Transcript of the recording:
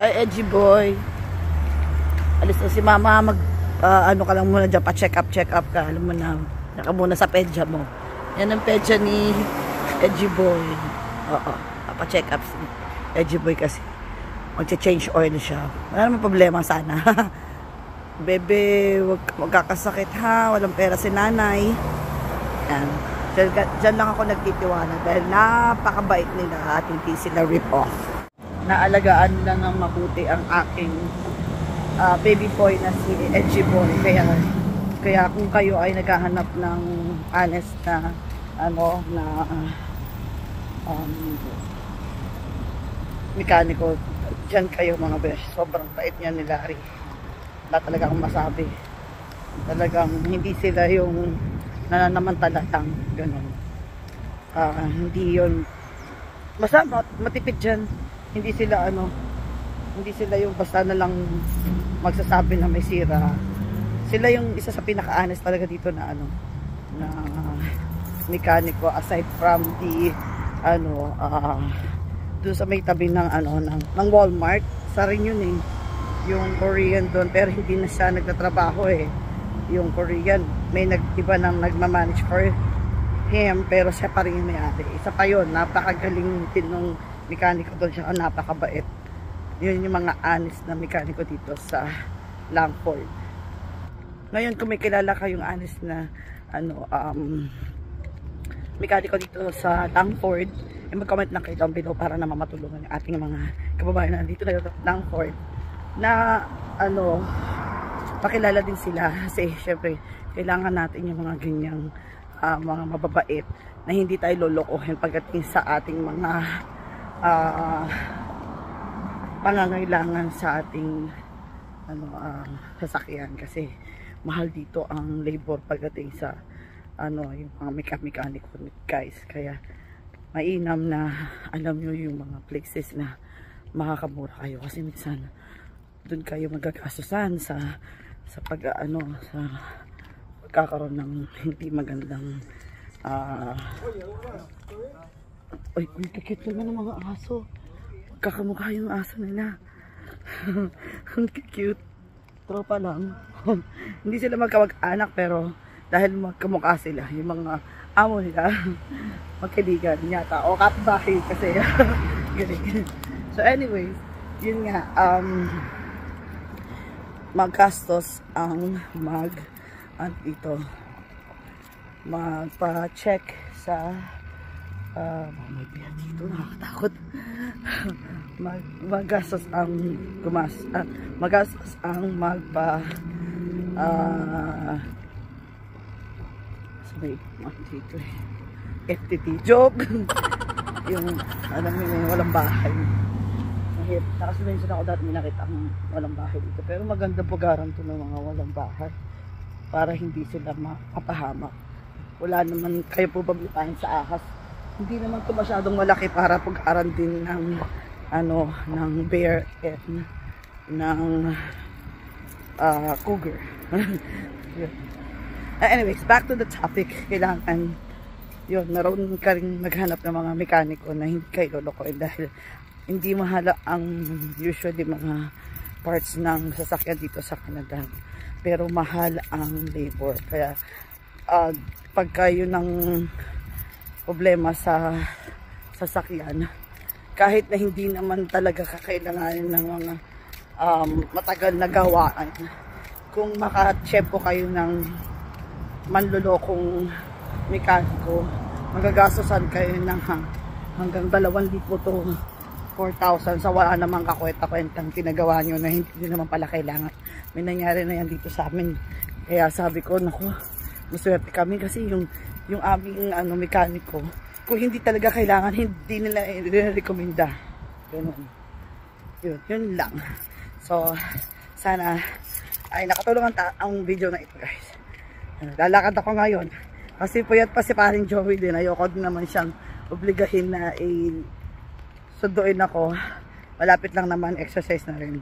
Ay, Edgy boy. Alis na si mama. Ano ka lang muna dyan, pa-check up ka. Alam mo na, naka muna sa pedya mo. Yan ang pedya ni Edgy boy. Oo, pa-check up si Edgy boy kasi mag-change oil siya. Wala naman problema sana. Bebe, wag magkakasakit ha. Walang pera si nanay. Yan. Diyan lang ako nagtitiwala dahil napakabait nila at hindi sila rip-off. Naalagaan lang ng mabuti ang aking baby boy na si Edgy boy. Kaya kung kayo ay naghahanap ng honest na mekaniko, dyan kayo mga besh. Sobrang bait niya ni Larry. Wala talaga akong masabi. Talagang hindi sila yung nananamantala lang. Ganun. Hindi yun. Basta matipid dyan. Hindi sila hindi sila yung basta na lang magsasabi na may sira. Sila yung isa sa pinaka-honest talaga dito na na mekaniko aside from the doon sa may tabi ng ng Walmart. Sa rin yun eh. Yung Korean doon pero hindi na siya nagtatrabaho eh. Yung Korean may iba nang nagmamanage for him pero siya pa rin yung may-ari. Isa pa yun, napakagaling din ng mekaniko doon siya, napakabait. Yun yung mga honest na mekaniko dito sa Langford. Ngayon kung may kilala kayong honest na mekaniko dito sa Langford, mag-comment lang kayo down below para naman matulungan yung ating mga kababayan na dito na Langford na pakilala din sila kasi syempre kailangan natin yung mga ganyang mga mababait na hindi tayo lolokohin pagdating sa ating mga pangangailangan sa ating sasakyan kasi mahal dito ang labor pagdating sa yung mga mekaniko guys. Kaya mainam na alam nyo yung mga places na makakamura kayo kasi minsan doon kayo magkakasusan sa sa pagkakaroon ng hindi magandang ay, cute naman ng mga aso. Kakamukha yung aso nila. Ang cute. Tropa lang. Hindi sila magkamag-anak pero dahil magkamukha sila, yung mga amo nila magkaibigan yata o kapbahay kasi galing. So anyways, yun nga maggastos ang magpa-check sa may biya dito, nakakatakot. Magastos ang dito FTT joke. Yung alam mo yung walang bahay. Nakasunod ako dati, may nakita ang walang bahay dito pero maganda pugaran to ng mga walang bahay para hindi sila mapapahamak. Wala naman kayo po bablitahin sa ahas. Hindi naman ito masyadong malaki para pugaran din ng ng bear and ng cougar. Anyways, back to the topic. Kailangan yun, naroon ka rin maghanap ng mga mekaniko na hindi kayo lolokohin dahil hindi mahal ang usually mga parts ng sasakyan dito sa Canada. Pero mahal ang labor. Kaya pag kayo ng problema sa sasakyan, kahit na hindi naman talaga kakailanganin ng mga matagal na gawaan, kung maka-chepo kayo ng manlulokong mekaniko, magagastosan kayo ng hanggang 2,000 to 4,000 sa wala namang kakwenta-kwentang tinagawa nyo na hindi naman pala kailangan. May nangyari na yan dito sa amin. Kaya sabi ko, naku, maswerte kami kasi yung aming mekaniko, kung hindi talaga kailangan, hindi nila i-recommenda. Yun lang. So, sana ay nakatulong ang video na ito guys. Lalakad ako ngayon. Kasi puyat pa si paring Joey din. Ayoko din naman siyang obligahin na sunduin ako. Malapit lang naman, exercise na rin.